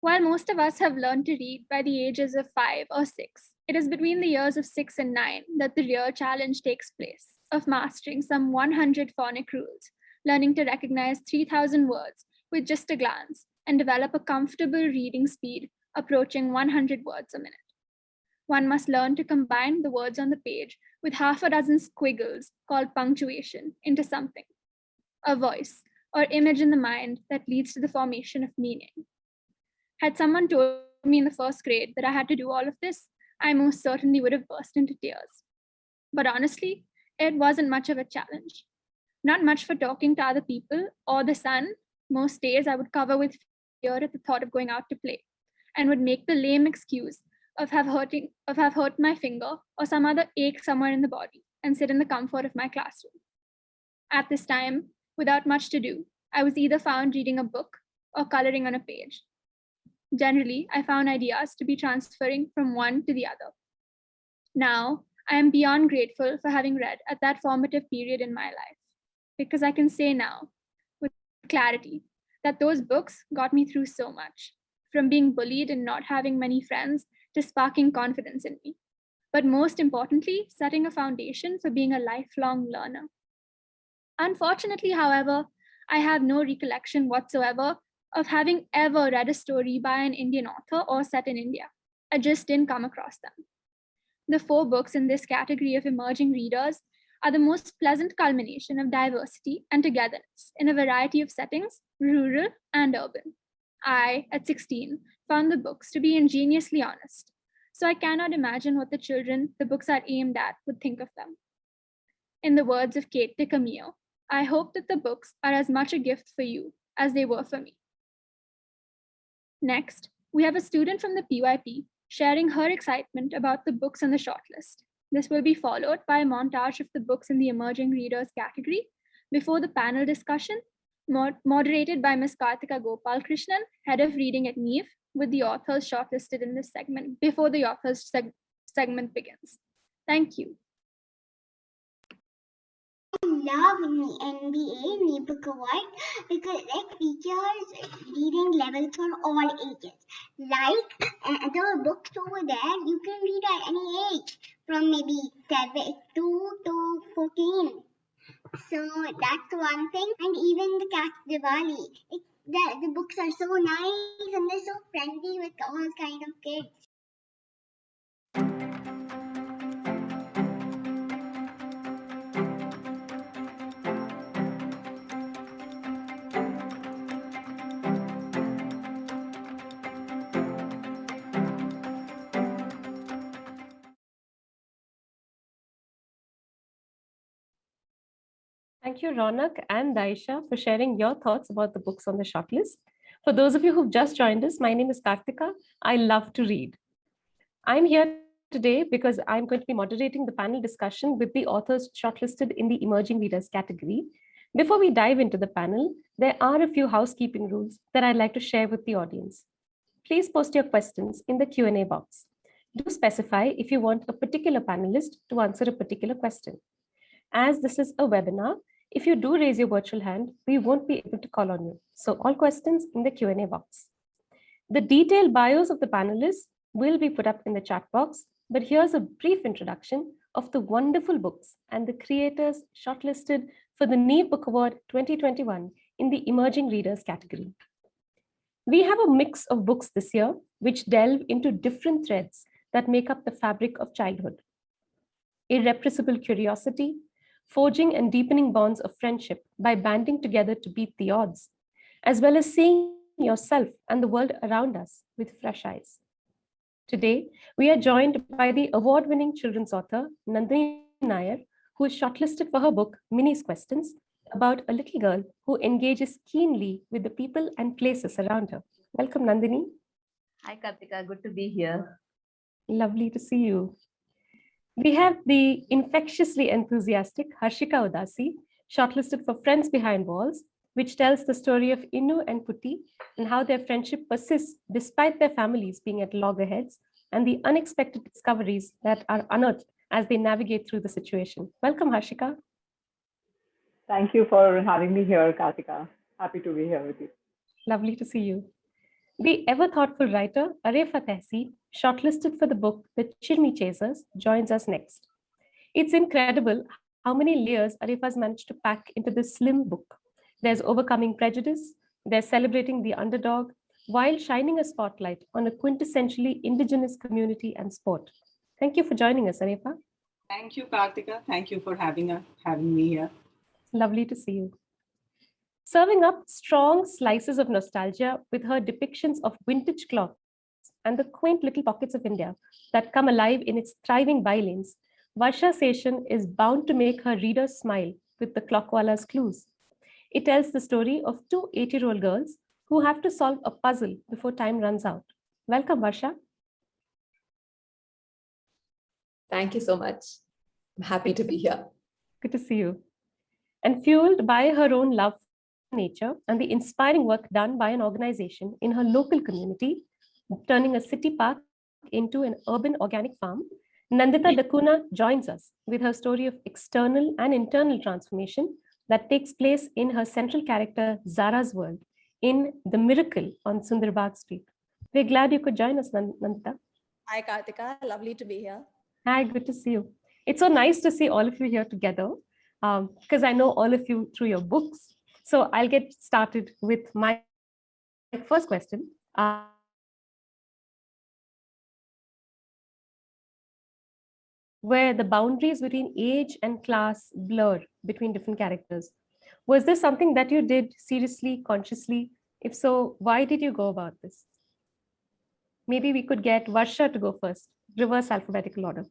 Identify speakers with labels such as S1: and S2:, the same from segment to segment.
S1: While most of us have learned to read by the ages of 5 or 6, it is between the years of 6 and 9 that the real challenge takes place of mastering some 100 phonic rules, learning to recognize 3,000 words with just a glance, and develop a comfortable reading speed approaching 100 words a minute. One must learn to combine the words on the page with half a dozen squiggles called punctuation into something, a voice or image in the mind that leads to the formation of meaning. Had someone told me in the first grade that I had to do all of this, I most certainly would have burst into tears. But honestly, it wasn't much of a challenge. Not much for talking to other people or the sun. Most days I would cover with fear at the thought of going out to play and would make the lame excuse of have hurt my finger or some other ache somewhere in the body and sit in the comfort of my classroom. At this time, without much to do, I was either found reading a book or coloring on a page. Generally, I found ideas to be transferring from one to the other. Now, I am beyond grateful for having read at that formative period in my life, because I can say now, with clarity, that those books got me through so much, from being bullied and not having many friends to sparking confidence in me. But most importantly, setting a foundation for being a lifelong learner. Unfortunately, however, I have no recollection whatsoever of having ever read a story by an Indian author or set in India. I just didn't come across them. The 4 books in this category of emerging readers are the most pleasant culmination of diversity and togetherness in a variety of settings, rural and urban. I, at 16, found the books to be ingeniously honest, so I cannot imagine what the children the books are aimed at would think of them. In the words of Kate DiCamillo, I hope that the books are as much a gift for you as they were for me. Next, we have a student from the PYP sharing her excitement about the books on the shortlist. This will be followed by a montage of the books in the emerging readers category before the panel discussion, moderated by Ms. Karthika Gopalkrishnan, head of reading at NEEF, with the authors shortlisted in this segment before the authors segment begins. Thank you.
S2: I love NBA New Book Award because it features reading levels for all ages. Like the books over there, you can read at any age from maybe 2 to 14. So that's one thing. And even the Cat Diwali, the books are so nice and they're so friendly with all kind of kids.
S3: Thank you, Ronak and Daisha, for sharing your thoughts about the books on the shortlist. For those of you who've just joined us, my name is Karthika. I love to read. I'm here today because I'm going to be moderating the panel discussion with the authors shortlisted in the Emerging Readers category. Before we dive into the panel, there are a few housekeeping rules that I'd like to share with the audience. Please post your questions in the Q&A box. Do specify if you want a particular panelist to answer a particular question. As this is a webinar, if you do raise your virtual hand, we won't be able to call on you. So all questions in the Q&A box. The detailed bios of the panelists will be put up in the chat box, but here's a brief introduction of the wonderful books and the creators shortlisted for the NEEF Book Award 2021 in the Emerging Readers category. We have a mix of books this year which delve into different threads that make up the fabric of childhood. Irrepressible curiosity, forging and deepening bonds of friendship by banding together to beat the odds, as well as seeing yourself and the world around us with fresh eyes. Today, we are joined by the award-winning children's author, Nandini Nair, who is shortlisted for her book, Minnie's Questions, about a little girl who engages keenly with the people and places around her. Welcome, Nandini.
S4: Hi, Karthika. Good to be here.
S3: Lovely to see you. We have the infectiously enthusiastic Harshika Udasi, shortlisted for Friends Behind Walls, which tells the story of Innu and Putti and how their friendship persists despite their families being at loggerheads and the unexpected discoveries that are unearthed as they navigate through the situation. Welcome, Harshika.
S5: Thank you for having me here, Karthika. Happy to be here with you.
S3: Lovely to see you. The ever-thoughtful writer Arefa Tehseen, shortlisted for the book The Chirmi Chasers, joins us next. It's incredible how many layers Arefa's managed to pack into this slim book. There's overcoming prejudice, there's celebrating the underdog, while shining a spotlight on a quintessentially indigenous community and sport. Thank you for joining us, Arefa.
S5: Thank you, Kartika. Thank you for having me here.
S3: Lovely to see you. Serving up strong slices of nostalgia with her depictions of vintage clocks and the quaint little pockets of India that come alive in its thriving bylanes, Varsha Seshan is bound to make her readers smile with the Clockwala's clues. It tells the story of two 8-year-old girls who have to solve a puzzle before time runs out. Welcome, Varsha.
S6: Thank you so much. I'm happy to be here.
S3: Good to see you. And fueled by her own love for nature and the inspiring work done by an organization in her local community, turning a city park into an urban organic farm, Nandita Dakuna joins us with her story of external and internal transformation that takes place in her central character, Zara's world, in The Miracle on Sundarbagh Street. We're glad you could join us, Nandita.
S7: Hi, Kartika. Lovely to be here.
S3: Hi, good to see you. It's so nice to see all of you here together because I know all of you through your books. So I'll get started with my first question. Where the boundaries between age and class blur between different characters. Was this something that you did seriously, consciously? If so, why did you go about this? Maybe we could get Varsha to go first, reverse alphabetical order.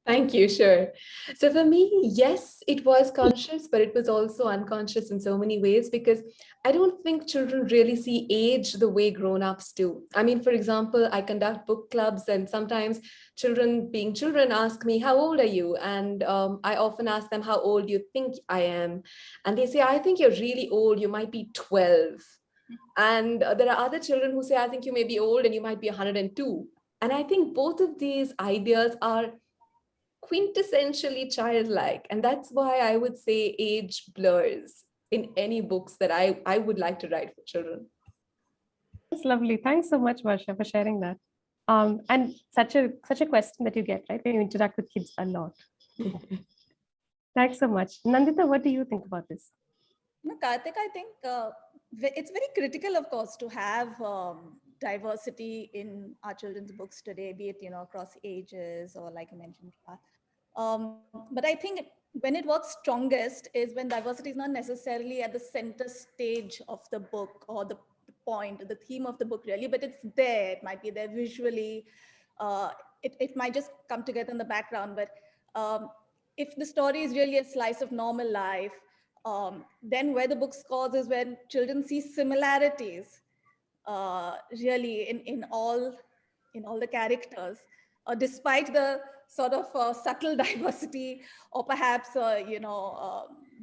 S6: Thank you, sure. So for me, yes, it was conscious, but it was also unconscious in so many ways because I don't think children really see age the way grown-ups do. I mean, for example, I conduct book clubs and sometimes children, being children, ask me, how old are you? And I often ask them, how old do you think I am? And they say, I think you're really old. You might be 12. And there are other children who say, I think you may be old and you might be 102. And I think both of these ideas are quintessentially childlike. And that's why I would say age blurs in any books that I would like to write for children.
S3: That's lovely. Thanks so much, Varsha, for sharing that. And such a question that you get, right? When you interact with kids a lot. Thanks so much. Nandita, what do you think about this?
S7: No, Karthik, I think it's very critical, of course, to have diversity in our children's books today, be it, across ages or like you mentioned. But I think when it works strongest is when diversity is not necessarily at the center stage of the book or the point, the theme of the book really, but it's there. It might be there visually. It might just come together in the background. But if the story is really a slice of normal life, then where the book scores is when children see similarities really in all the characters, despite the sort of subtle diversity, or perhaps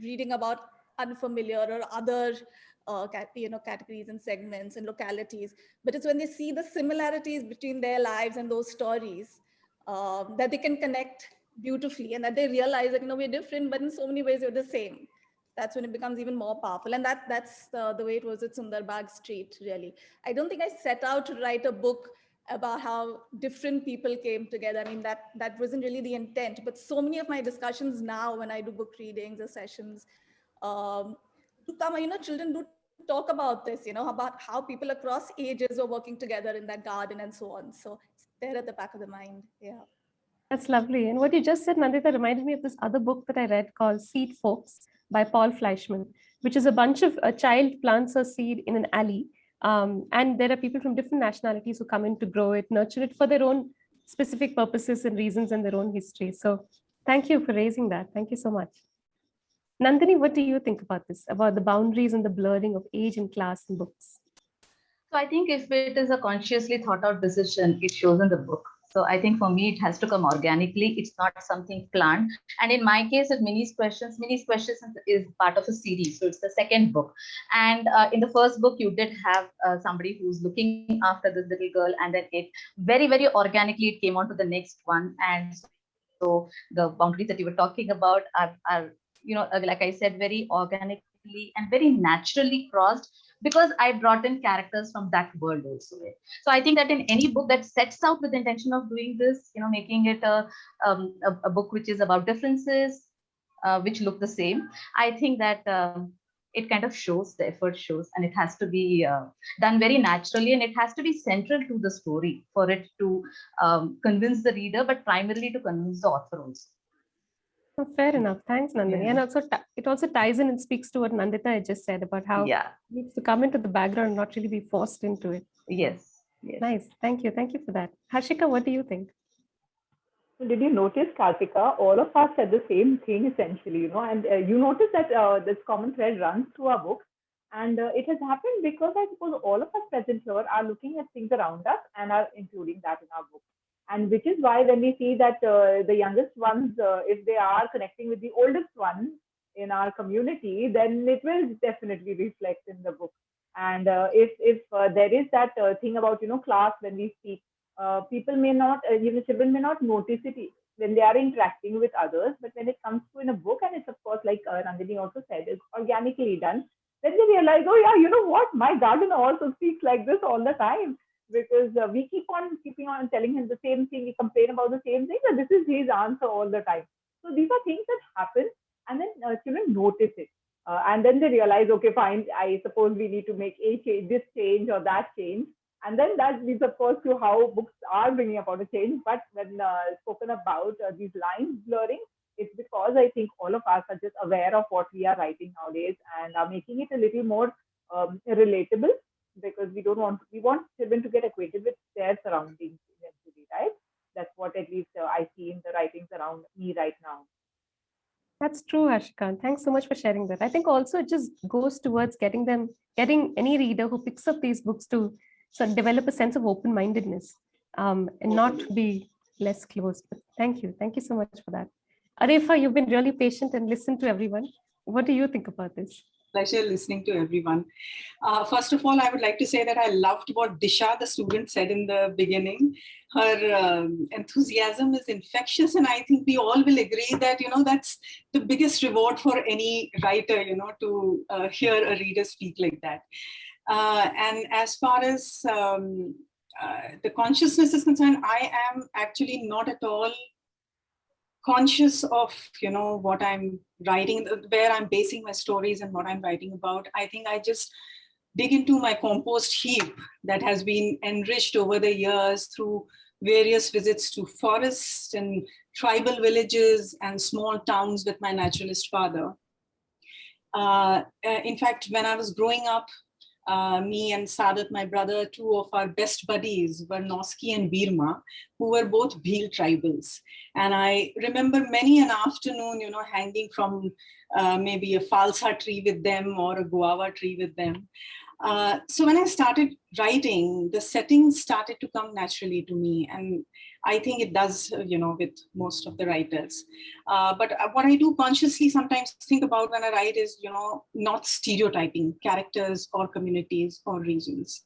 S7: reading about unfamiliar or other categories and segments and localities. But it's when they see the similarities between their lives and those stories that they can connect beautifully, and that they realize that we're different, but in so many ways we're the same. That's when it becomes even more powerful. And that's the way it was at Sundarbagh Street, really. I don't think I set out to write a book about how different people came together. I mean, that wasn't really the intent. But so many of my discussions now, when I do book readings or sessions, do come, children do talk about this, about how people across ages are working together in that garden and so on. So it's there at the back of the mind. Yeah.
S3: That's lovely. And what you just said, Nandita, reminded me of this other book that I read called Seed Folks by Paul Fleischman, which is a bunch of a child plants a seed in an alley. And there are people from different nationalities who come in to grow it, nurture it for their own specific purposes and reasons and their own history. So thank you for raising that. Thank you so much. Nandini, what do you think about this, about the boundaries and the blurring of age and class in books?
S4: So I think if it is a consciously thought out decision, it shows in the book. So I think for me, it has to come organically. It's not something planned. And in my case, with Minnie's Questions is part of a series. So it's the second book. And in the first book, you did have somebody who's looking after this little girl. And then it very, very organically, it came on to the next one. And so the boundaries that you were talking about are like I said, very organically and very naturally crossed because I brought in characters from that world also. So I think that in any book that sets out with the intention of doing this, making it a book which is about differences, which look the same, I think that it kind of shows, the effort shows, and it has to be done very naturally, and it has to be central to the story for it to convince the reader, but primarily to convince the author also.
S3: Oh, fair enough. Thanks, Nandini.
S4: Yeah.
S3: And also, it also ties in and speaks to what Nandita had just said about how it needs to come into the background and not really be forced into it.
S4: Yes. Yes.
S3: Nice. Thank you. Thank you for that. Harshika, what do you think?
S8: Did you notice, Kartika? All of us said the same thing essentially, and you notice that this common thread runs through our books. And it has happened because I suppose all of us present here are looking at things around us and are including that in our book. And which is why when we see that the youngest ones, if they are connecting with the oldest ones in our community, then it will definitely reflect in the book. And if there is that thing about class when we speak, people may not, children may not notice it when they are interacting with others, but when it comes to in a book, and it's of course like Nandini also said, it's organically done. Then they realize, oh yeah, you know what, my gardener also speaks like this all the time, because we keeping on telling him the same thing, we complain about the same thing, but this is his answer all the time. So these are things that happen, and then children notice it. And then they realize, okay, fine, I suppose we need to make a change, this change or that change. And then that leads, of course, to how books are bringing about a change. But when spoken about these lines blurring, it's because I think all of us are just aware of what we are writing nowadays and are making it a little more relatable, because we want children to get acquainted with their surroundings eventually, right? That's what at least I see in the writings around me right now.
S3: That's true, Harshika. Thanks so much for sharing that. I think also it just goes towards getting any reader who picks up these books to develop a sense of open-mindedness and not be less closed. But thank you. Thank you so much for that. Arefa, you've been really patient and listened to everyone. What do you think about this?
S5: Pleasure listening to everyone. First of all, I would like to say that I loved what Disha, the student, said in the beginning. Her enthusiasm is infectious, and I think we all will agree that that's the biggest reward for any writer, to hear a reader speak like that. And as far as the consciousness is concerned, I am actually not at all conscious of what I'm writing, where I'm basing my stories and what I'm writing about. I think I just dig into my compost heap that has been enriched over the years through various visits to forests and tribal villages and small towns with my naturalist father. In fact, when I was growing up, me and Sadat, my brother, two of our best buddies were Noski and Birma, who were both Bhil tribals. And I remember many an afternoon, hanging from maybe a falsa tree with them or a guava tree with them. So when I started writing, the settings started to come naturally to me. And I think it does, with most of the writers. But what I do consciously sometimes think about when I write is, not stereotyping characters or communities or regions.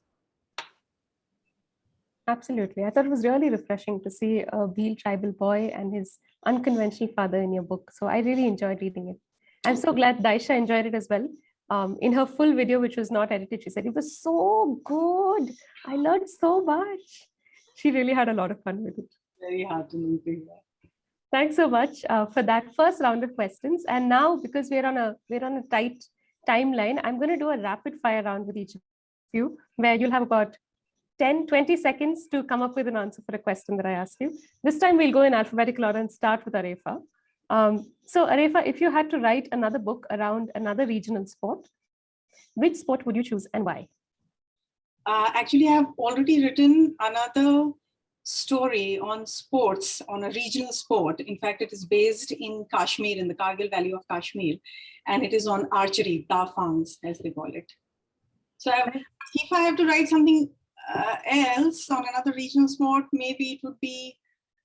S3: Absolutely. I thought it was really refreshing to see a Bhil tribal boy and his unconventional father in your book. So I really enjoyed reading it. I'm so glad Daisha enjoyed it as well. In her full video, which was not edited, she said, it was so good. I learned so much. She really had a lot of fun with it.
S5: Very hard to notice that.
S3: Thanks so much for that first round of questions. And now, because we're on a tight timeline, I'm going to do a rapid fire round with each of you, where you'll have about 10-20 seconds to come up with an answer for a question that I asked you. This time we'll go in alphabetical order and start with Arefa. So Arefa, if you had to write another book around another regional sport, which sport would you choose and why?
S5: Actually, I have already written another story on sports, on a regional sport. In fact, it is based in Kashmir, in the Kargil Valley of Kashmir, and it is on archery, tafangs, as they call it. So if I have to write something else on another regional sport, maybe it would be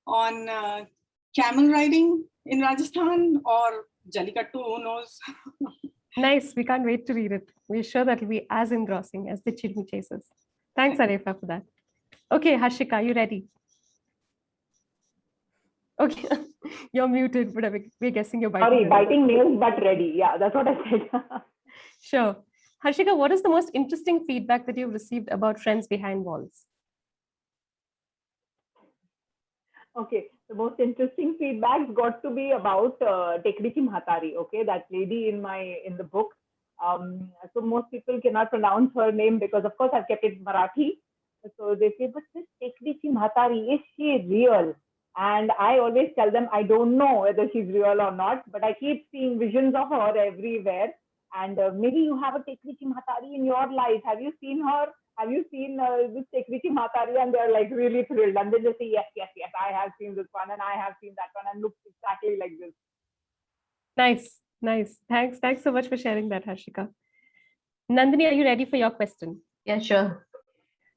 S5: on camel riding in Rajasthan or Jallikattu, who knows?
S3: Nice. We can't wait to read it. We're sure that will be as engrossing as the chimney chasers. Thanks, Arefa, for that. Okay, Harshika, you ready? Okay, you're muted, but we're guessing you're biting.
S8: Sorry, biting nails, but ready. Yeah, that's what I said.
S3: Sure. Harshika, what is the most interesting feedback that you've received about Friends Behind Walls?
S8: Okay, the most interesting feedback got to be about Tekrichi Mhatari. Okay, that lady in the book. So most people cannot pronounce her name because, of course, I've kept it Marathi. So they say, but this Tekrichi Mhatari, is she real? And I always tell them I don't know whether she's real or not, but I keep seeing visions of her everywhere. And maybe you have a Tekrichi Mhatari in your life. Have you seen her? Have you seen this Tekrichi Mhatari? And they're like really thrilled. And then they say, yes, yes, yes, I have seen this one and I have seen that one and looks exactly like this.
S3: Nice, nice. Thanks so much for sharing that, Harshika. Nandini, are you ready for your question?
S4: Yeah, sure.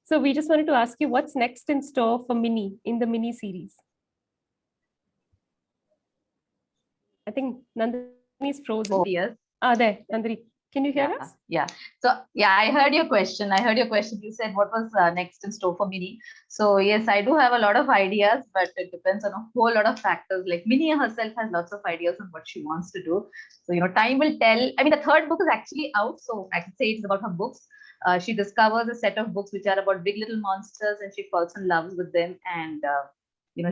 S3: So we just wanted to ask you what's next in store for Mini in the Mini series? I think Nandini's frozen.
S4: Oh, yes.
S3: There, Nandini. Can you hear us?
S4: Yeah. So yeah, I heard your question. You said what was next in store for Mini. So yes, I do have a lot of ideas, but it depends on a whole lot of factors. Like Mini herself has lots of ideas on what she wants to do. So time will tell. I mean, the third book is actually out, so I can say it's about her books. She discovers a set of books which are about big little monsters, and she falls in love with them, and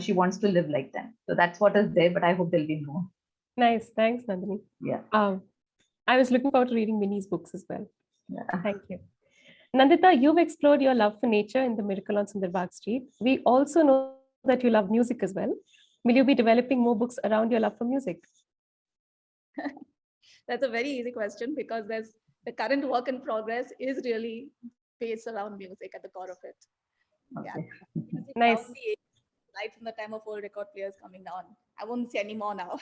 S4: she wants to live like them. So that's what is there. But I hope there'll be more.
S3: Nice, thanks, Nandini.
S4: Yeah.
S3: I was looking forward to reading Mini's books as well.
S4: Yeah.
S3: Thank you. Nandita, you've explored your love for nature in The Miracle on Sundar Bagh Street. We also know that you love music as well. Will you be developing more books around your love for music?
S7: That's a very easy question because the current work in progress is really based around music at the core of it.
S4: Okay.
S7: Yeah.
S3: Nice.
S7: Right from the time of old record players coming down. I won't say any more now.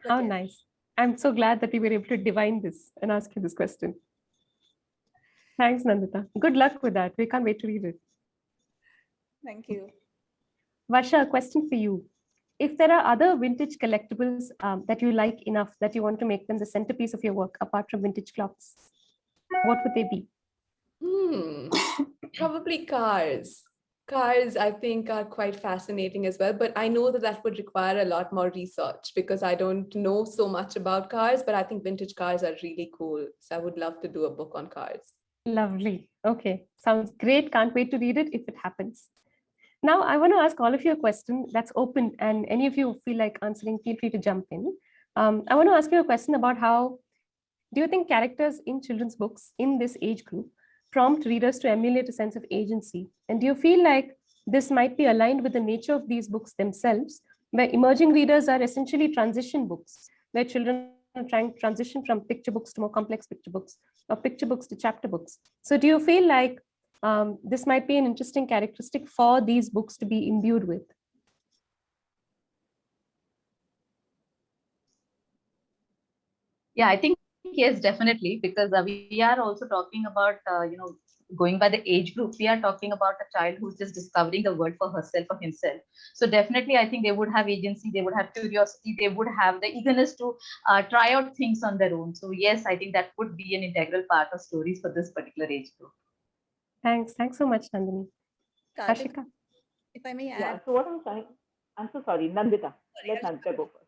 S3: How nice. I'm so glad that we were able to divine this and ask you this question. Thanks, Nandita. Good luck with that. We can't wait to read it.
S7: Thank you.
S3: Varsha, a question for you. If there are other vintage collectibles that you like enough that you want to make them the centerpiece of your work, apart from vintage clocks, what would they be?
S6: Probably cars. Cars, I think, are quite fascinating as well, but I know that would require a lot more research because I don't know so much about cars, but I think vintage cars are really cool. So I would love to do a book on cars.
S3: Lovely. Okay, sounds great. Can't wait to read it if it happens. Now, I want to ask all of you a question that's open, and any of you feel like answering, feel free to jump in. I want to ask you a question about how do you think characters in children's books in this age group prompt readers to emulate a sense of agency? And do you feel like this might be aligned with the nature of these books themselves, where emerging readers are essentially transition books, where children are trying to transition from picture books to more complex picture books or picture books to chapter books? So do you feel like this might be an interesting characteristic for these books to be imbued with?
S4: Yeah, I think yes, definitely, because we are also talking about, going by the age group, we are talking about a child who's just discovering the world for herself or himself. So definitely, I think they would have agency, they would have curiosity, they would have the eagerness to try out things on their own. So yes, I think that would be an integral part of stories for this particular age group.
S3: Thanks so much, Nandini. Harshika?
S7: If I may add.
S8: Yeah, so what I'm saying, I'm so sorry, Nandita. Let Nandita go first.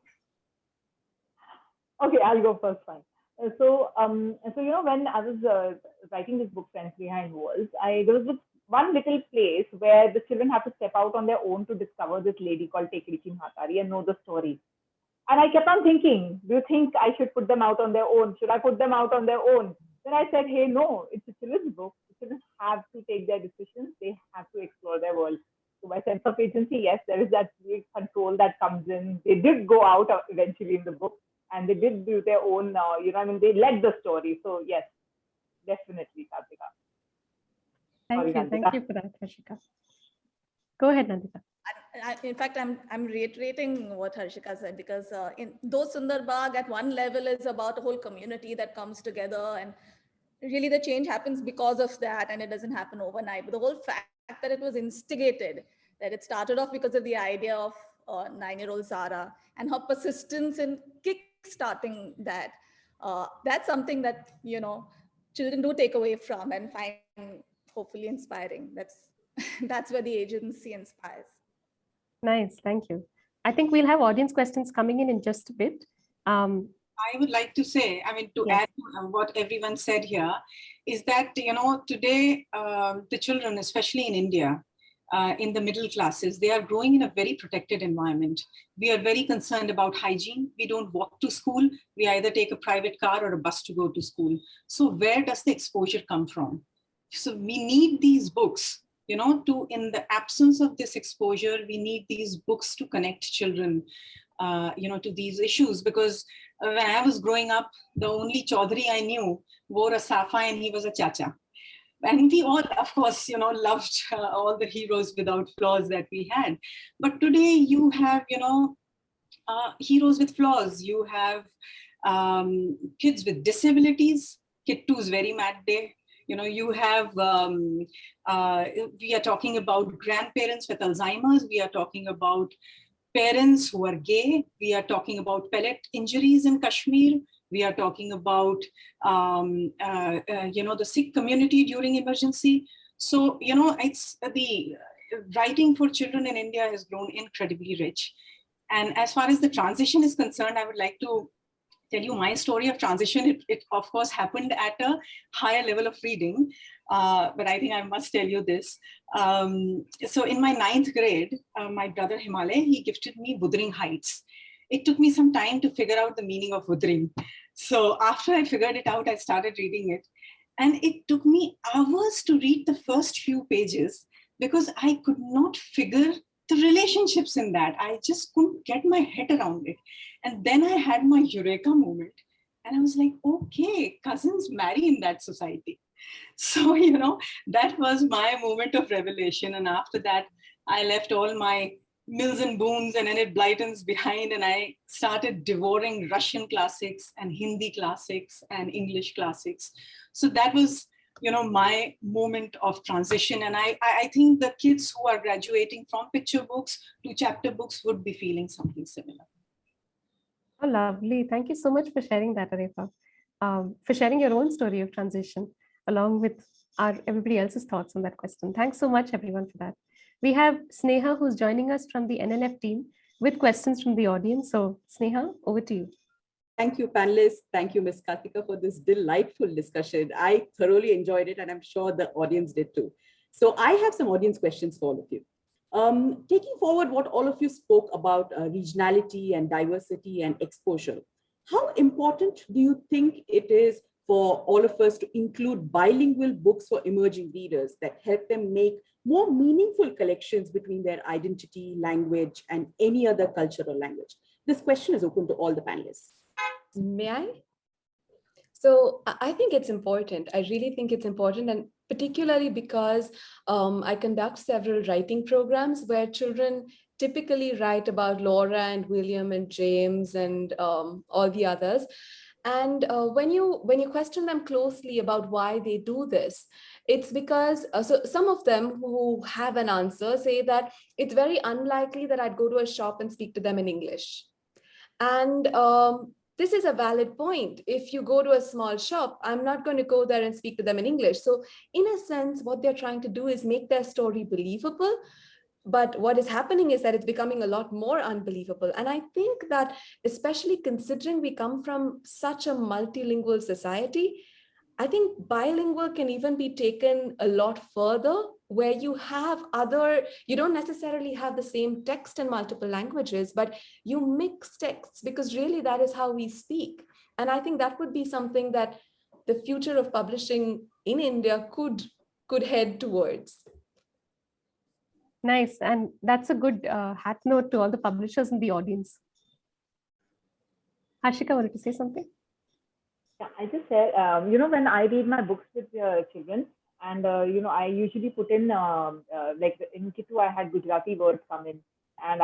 S8: Okay, I'll go first, fine. So when I was writing this book, Friends Behind Walls, there was this one little place where the children have to step out on their own to discover this lady called Tekrichi Mhatari and know the story. And I kept on thinking, do you think I should put them out on their own? Should I put them out on their own? Then I said, hey, no, it's a children's book. The children have to take their decisions. They have to explore their world. So my sense of agency, yes, there is that control that comes in. They did go out eventually in the book. And they did do their own, they led the story. So yes, definitely, Kartika.
S3: Thank you for that, Harshika. Go ahead, Nandita.
S7: In fact, I'm reiterating what Harshika said because though Sundar Bagh at one level is about a whole community that comes together, and really the change happens because of that, and it doesn't happen overnight. But the whole fact that it was instigated, that it started off because of the idea of 9-year-old Zara and her persistence in starting that, that's something that children do take away from and find hopefully inspiring. That's where the agency inspires.
S3: Nice, thank you. I think we'll have audience questions coming in just a bit.
S5: I would like to say, I mean, to
S3: Yes.
S5: add to what everyone said here, is that, today the children, especially in India, in the middle classes, they are growing in a very protected environment. We are very concerned about hygiene. We don't walk to school. We either take a private car or a bus to go to school. So where does the exposure come from? So we need these books, in the absence of this exposure, we need these books to connect children, to these issues. Because when I was growing up, the only Chaudhary I knew wore a safa and he was a chacha. And we all, of course, loved all the heroes without flaws that we had. But today you have, heroes with flaws. You have kids with disabilities. Kid 2's very mad day. You have, we are talking about grandparents with Alzheimer's. We are talking about parents who are gay. We are talking about pellet injuries in Kashmir. We are talking about, the Sikh community during emergency. So, it's the writing for children in India has grown incredibly rich. And as far as the transition is concerned, I would like to tell you my story of transition. It of course happened at a higher level of reading, but I think I must tell you this. So in my 9th grade, my brother Himalay, he gifted me Wuthering Heights. It took me some time to figure out the meaning of wuthering. So after I figured it out, I started reading it. And it took me hours to read the first few pages because I could not figure the relationships in that. I just couldn't get my head around it. And then I had my eureka moment. And I was like, okay, cousins marry in that society. So, that was my moment of revelation. And after that, I left all my Mills and Boons and Enid Blytons behind, and I started devouring Russian classics and Hindi classics and English classics. So that was, my moment of transition. And I think the kids who are graduating from picture books to chapter books would be feeling something similar.
S3: Oh, lovely. Thank you so much for sharing that, Arepa. For sharing your own story of transition, along with everybody else's thoughts on that question. Thanks so much, everyone, for that. We have Sneha, who's joining us from the NLF team with questions from the audience. So Sneha, over to you.
S9: Thank you, panelists. Thank you, Ms. Karthika, for this delightful discussion. I thoroughly enjoyed it, and I'm sure the audience did too. So I have some audience questions for all of you. Taking forward what all of you spoke about regionality and diversity and exposure, how important do you think it is for all of us to include bilingual books for emerging readers that help them make more meaningful collections between their identity, language, and any other culture or language? This question is open to all the panelists.
S6: May I? So I think it's important. I really think it's important, and particularly because I conduct several writing programs where children typically write about Laura and William and James and all the others. And when you question them closely about why they do this, it's because so some of them who have an answer say that it's very unlikely that I'd go to a shop and speak to them in English. And this is a valid point. If you go to a small shop, I'm not going to go there and speak to them in English. So in a sense, what they're trying to do is make their story believable. But what is happening is that it's becoming a lot more unbelievable. And I think that, especially considering we come from such a multilingual society, I think bilingual can even be taken a lot further, where you have you don't necessarily have the same text in multiple languages, but you mix texts, because really that is how we speak. And I think that would be something that the future of publishing in India could head towards.
S3: Nice. And that's a good hat note to all the publishers in the audience. Harshika wanted to say something?
S8: Yeah, I just said, when I read my books with children, and, I usually put in, like in Kitu, I had Gujarati words come in, and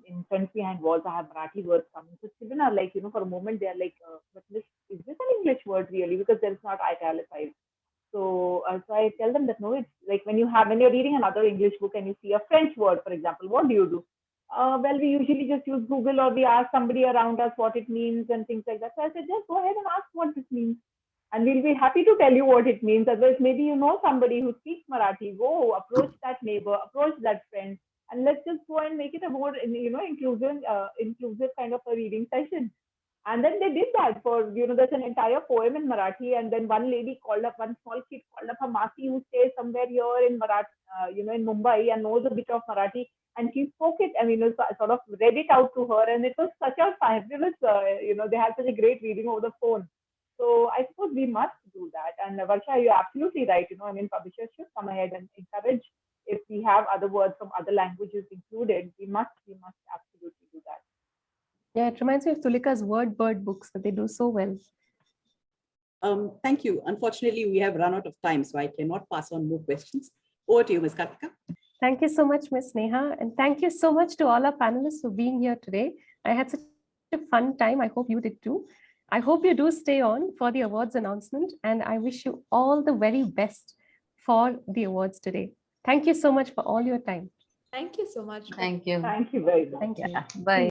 S8: in Friends Behind Walls, I have Marathi words coming. So children are like, for a moment, they're like, but is this an English word really? Because it's not italicized. So I tell them that no, it's like when you're reading another English book and you see a French word, for example, what do you do? Well, we usually just use Google, or we ask somebody around us what it means and things like that. So I said, just go ahead and ask what this means. And we'll be happy to tell you what it means. Otherwise, maybe you know somebody who speaks Marathi. Go approach that neighbor, approach that friend, and let's just go and make it a more, inclusive kind of a reading session. And then they did that for, there's an entire poem in Marathi. And then one small kid called up her Masi, who stays somewhere here in Marathi, in Mumbai, and knows a bit of Marathi. And she spoke it, sort of read it out to her. And it was such a fabulous, they had such a great reading over the phone. So I suppose we must do that. And Varsha, you're absolutely right. Publishers should come ahead and encourage, if we have other words from other languages included, we must absolutely do that.
S3: Yeah, it reminds me of Tulika's word bird books that they do so well.
S9: Thank you. Unfortunately, we have run out of time, so I cannot pass on more questions. Over to you, Ms. Karthika.
S3: Thank you so much, Ms. Neha. And thank you so much to all our panelists for being here today. I had such a fun time. I hope you did too. I hope you do stay on for the awards announcement, and I wish you all the very best for the awards today. Thank you so much for all your time.
S6: Thank you so much.
S4: Thank you.
S8: Thank you very much.
S3: Thank you.
S4: Bye.